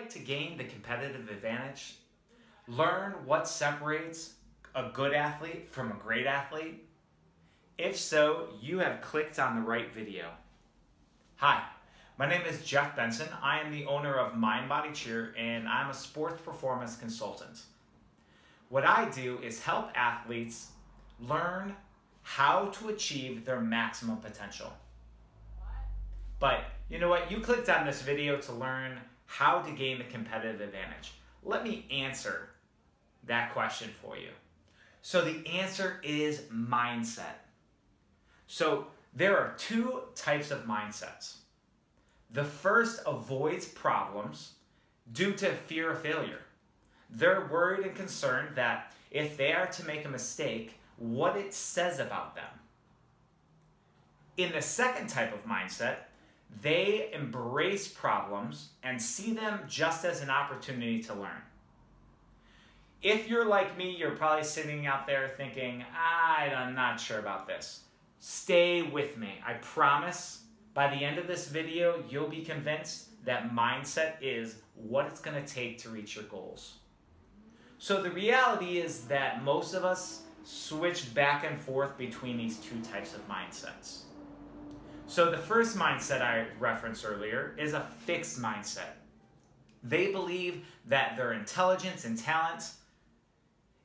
like to gain the competitive advantage? Learn what separates a good athlete from a great athlete? If so, you have clicked on the right video. Hi, my name is Jeff Benson. I am the owner of Mind Body Cheer and I'm a sports performance consultant. What I do is help athletes learn how to achieve their maximum potential. But you know what? You clicked on this video to learn how to gain the competitive advantage. Let me answer that question for you. So the answer is mindset. So there are two types of mindsets. The first avoids problems due to fear of failure. They're worried and concerned that if they are to make a mistake, what it says about them. In the second type of mindset, they embrace problems and see them just as an opportunity to learn. If you're like me, you're probably sitting out there thinking, I'm not sure about this. Stay with me. I promise by the end of this video, you'll be convinced that mindset is what it's going to take to reach your goals. So the reality is that most of us switch back and forth between these two types of mindsets. So the first mindset I referenced earlier is a fixed mindset. They believe that their intelligence and talent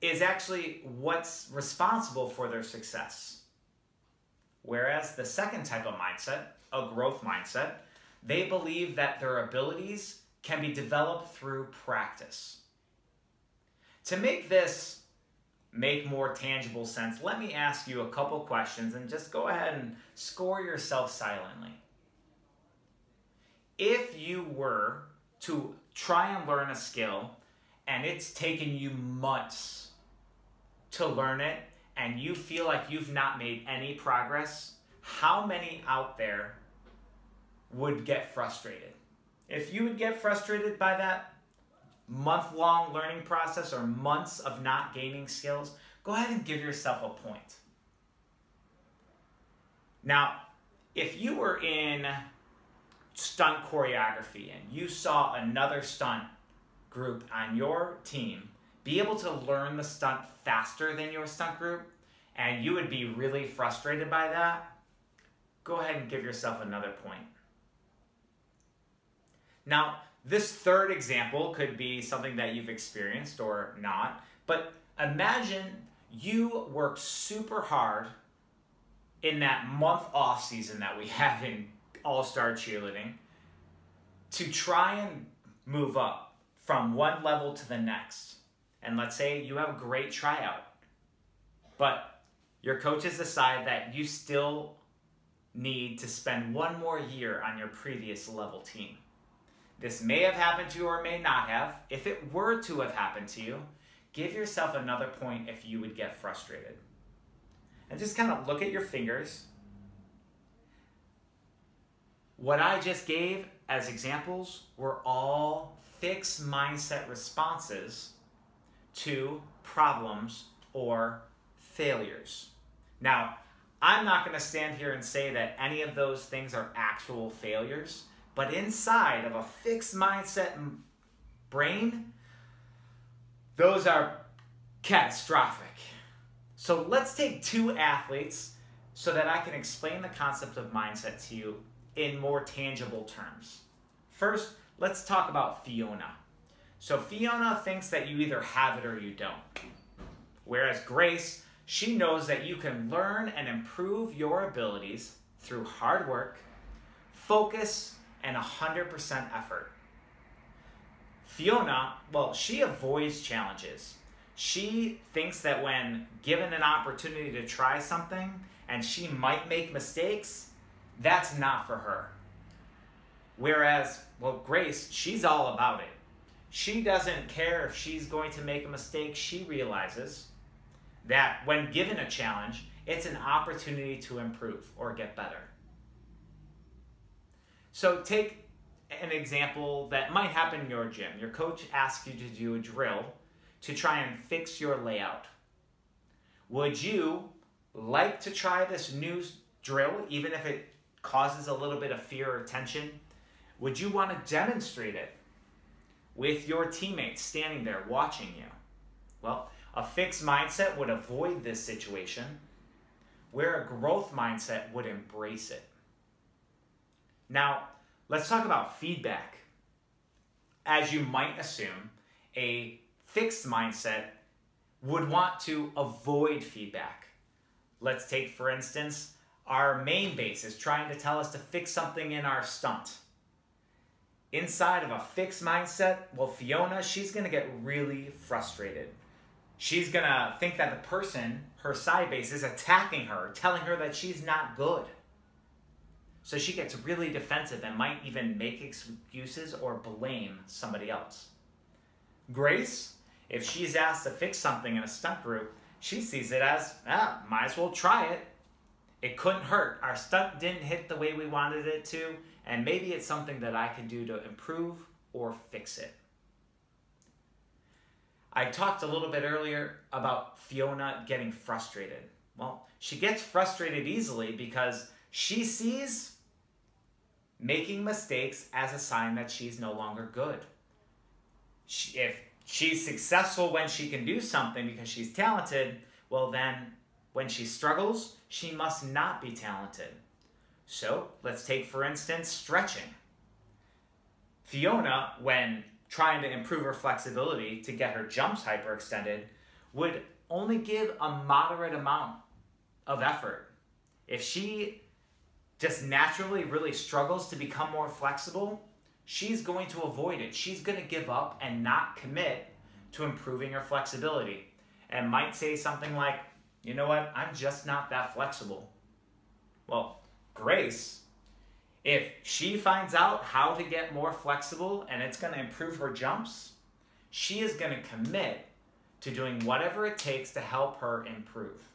is actually what's responsible for their success. Whereas the second type of mindset, a growth mindset, they believe that their abilities can be developed through practice. To make this make more tangible sense, let me ask you a couple questions and just go ahead and score yourself silently. If you were to try and learn a skill and it's taken you months to learn it and you feel like you've not made any progress, how many out there would get frustrated? If you would get frustrated by that month-long learning process or months of not gaining skills, go ahead and give yourself a point. Now, if you were in stunt choreography and you saw another stunt group on your team be able to learn the stunt faster than your stunt group, and you would be really frustrated by that, go ahead and give yourself another point. Now, this third example could be something that you've experienced or not, but imagine you worked super hard in that month off season that we have in all-star cheerleading to try and move up from one level to the next. And let's say you have a great tryout, but your coaches decide that you still need to spend one more year on your previous level team. This may have happened to you or may not have. If it were to have happened to you, give yourself another point if you would get frustrated. And just kind of look at your fingers. What I just gave as examples were all fixed mindset responses to problems or failures. Now, I'm not going to stand here and say that any of those things are actual failures. But inside of a fixed mindset brain, those are catastrophic. So let's take two athletes so that I can explain the concept of mindset to you in more tangible terms. First, let's talk about Fiona. So Fiona thinks that you either have it or you don't. Whereas Grace, she knows that you can learn and improve your abilities through hard work, focus, and 100% effort. Fiona, well, she avoids challenges. She thinks that when given an opportunity to try something and she might make mistakes, that's not for her. Whereas, well, Grace, she's all about it. She doesn't care if she's going to make a mistake. She realizes that when given a challenge, it's an opportunity to improve or get better. So take an example that might happen in your gym. Your coach asks you to do a drill to try and fix your layout. Would you like to try this new drill, even if it causes a little bit of fear or tension? Would you want to demonstrate it? with your teammates standing there watching you? Well, a fixed mindset would avoid this situation, where a growth mindset would embrace it. Now, let's talk about feedback. As you might assume, a fixed mindset would want to avoid feedback. Let's take, for instance, our main base is trying to tell us to fix something in our stunt. Inside of a fixed mindset, well, Fiona, she's going to get really frustrated. She's going to think that the person, her side base, is attacking her, telling her that she's not good. So she gets really defensive and might even make excuses or blame somebody else. Grace, if she's asked to fix something in a stunt group, she sees it as, might as well try it. It couldn't hurt. Our stunt didn't hit the way we wanted it to, and maybe it's something that I can do to improve or fix it. I talked a little bit earlier about Fiona getting frustrated. Well, she gets frustrated easily because she sees making mistakes as a sign that she's no longer good. If she's successful when she can do something because she's talented, well then, when she struggles, she must not be talented. So, let's take, for instance, stretching. Fiona, when trying to improve her flexibility to get her jumps hyperextended, would only give a moderate amount of effort. If she just naturally really struggles to become more flexible, she's going to avoid it. She's going to give up and not commit to improving her flexibility, and might say something like, you know what, I'm just not that flexible. Well, Grace, if she finds out how to get more flexible and it's going to improve her jumps, she is going to commit to doing whatever it takes to help her improve.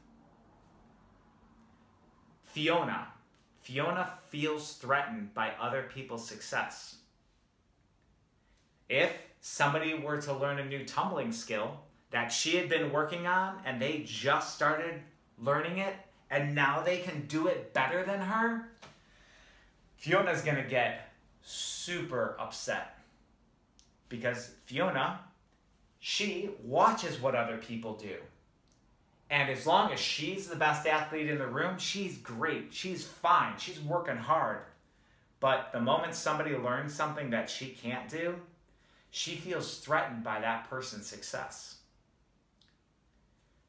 Fiona feels threatened by other people's success. If somebody were to learn a new tumbling skill that she had been working on and they just started learning it and now they can do it better than her, Fiona's gonna get super upset. Because Fiona, she watches what other people do. And as long as she's the best athlete in the room, she's great, she's fine, she's working hard. But the moment somebody learns something that she can't do, she feels threatened by that person's success.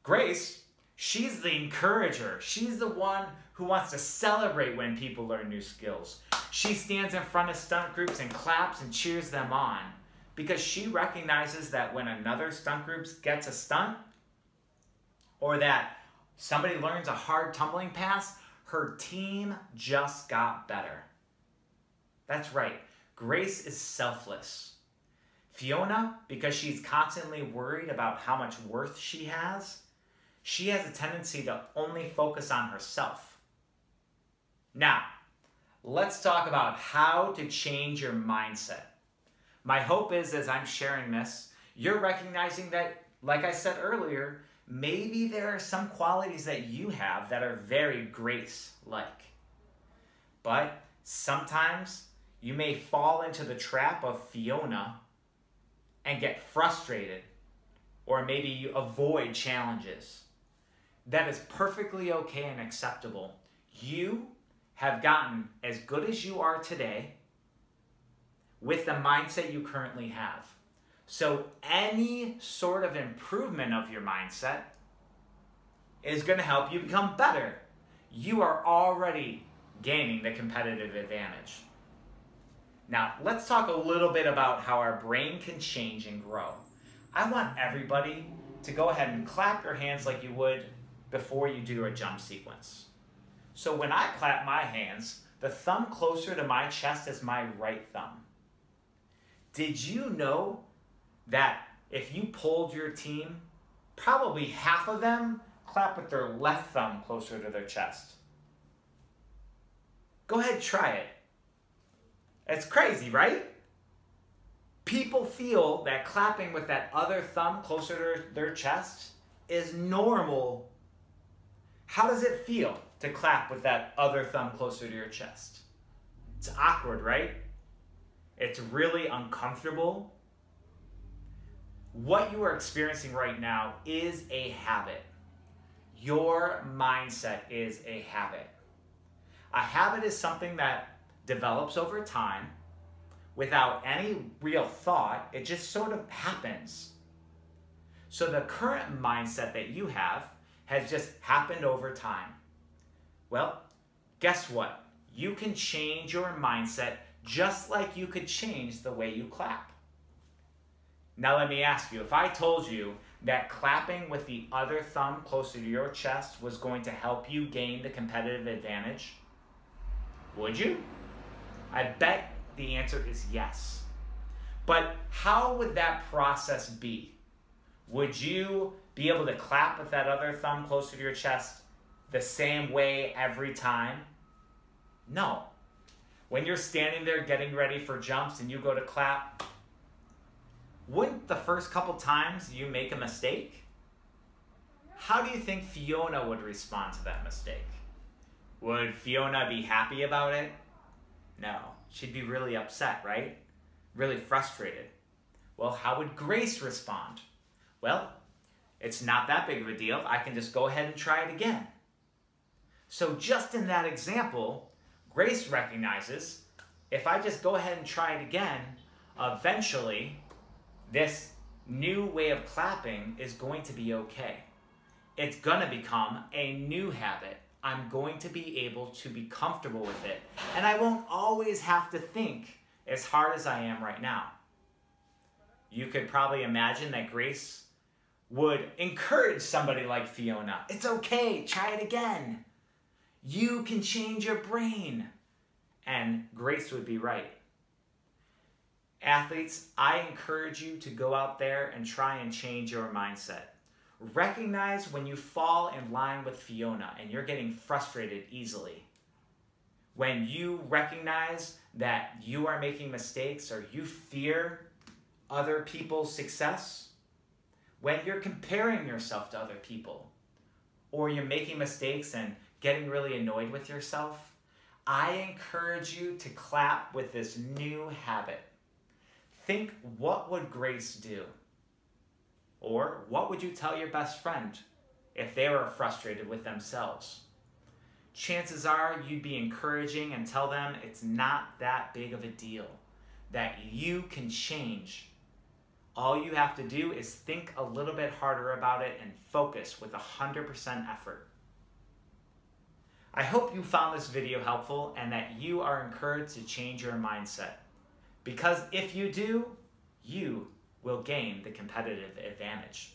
Grace, she's the encourager. She's the one who wants to celebrate when people learn new skills. She stands in front of stunt groups and claps and cheers them on because she recognizes that when another stunt group gets a stunt or that somebody learns a hard tumbling pass, her team just got better. That's right. Grace is selfless. Fiona, because she's constantly worried about how much worth she has a tendency to only focus on herself. Now, let's talk about how to change your mindset. My hope is, as I'm sharing this, you're recognizing that, like I said earlier, maybe there are some qualities that you have that are very Grace-like. But sometimes you may fall into the trap of Fiona and get frustrated, or maybe you avoid challenges. That is perfectly okay and acceptable. You have gotten as good as you are today with the mindset you currently have. So any sort of improvement of your mindset is going to help you become better. You are already gaining the competitive advantage. Now, let's talk a little bit about how our brain can change and grow. I want everybody to go ahead and clap your hands like you would before you do a jump sequence. So when I clap my hands, the thumb closer to my chest is my right thumb. Did you know that if you polled your team, probably half of them clap with their left thumb closer to their chest? Go ahead, try it. It's crazy, right? People feel that clapping with that other thumb closer to their chest is normal. How does it feel to clap with that other thumb closer to your chest? It's awkward, right? It's really uncomfortable. what you are experiencing right now is a habit. Your mindset is a habit. A habit is something that develops over time without any real thought. It just sort of happens. So the current mindset that you have has just happened over time. Well, guess what? You can change your mindset just like you could change the way you clap. Now let me ask you, if I told you that clapping with the other thumb closer to your chest was going to help you gain the competitive advantage, would you? I bet the answer is yes. But how would that process be? Would you be able to clap with that other thumb closer to your chest the same way every time? No. When you're standing there getting ready for jumps and you go to clap, wouldn't the first couple times you make a mistake? How do you think Fiona would respond to that mistake? Would Fiona be happy about it? No. She'd be really upset, right? Really frustrated. Well, how would Grace respond? Well, it's not that big of a deal. I can just go ahead and try it again. So just in that example, Grace recognizes if I just go ahead and try it again, eventually this new way of clapping is going to be okay. It's going to become a new habit. I'm going to be able to be comfortable with it. And I won't always have to think as hard as I am right now. You could probably imagine that Grace would encourage somebody like Fiona. It's okay, try it again. You can change your brain. And Grace would be right. Athletes, I encourage you to go out there and try and change your mindset. Recognize when you fall in line with Fiona and you're getting frustrated easily. When you recognize that you are making mistakes or you fear other people's success, when you're comparing yourself to other people, or you're making mistakes and getting really annoyed with yourself, I encourage you to clap with this new habit. Think, what would Grace do? Or what would you tell your best friend if they were frustrated with themselves? Chances are you'd be encouraging and tell them it's not that big of a deal, that you can change. All you have to do is think a little bit harder about it and focus with 100% effort. I hope you found this video helpful and that you are encouraged to change your mindset. Because if you do, you will gain the competitive advantage.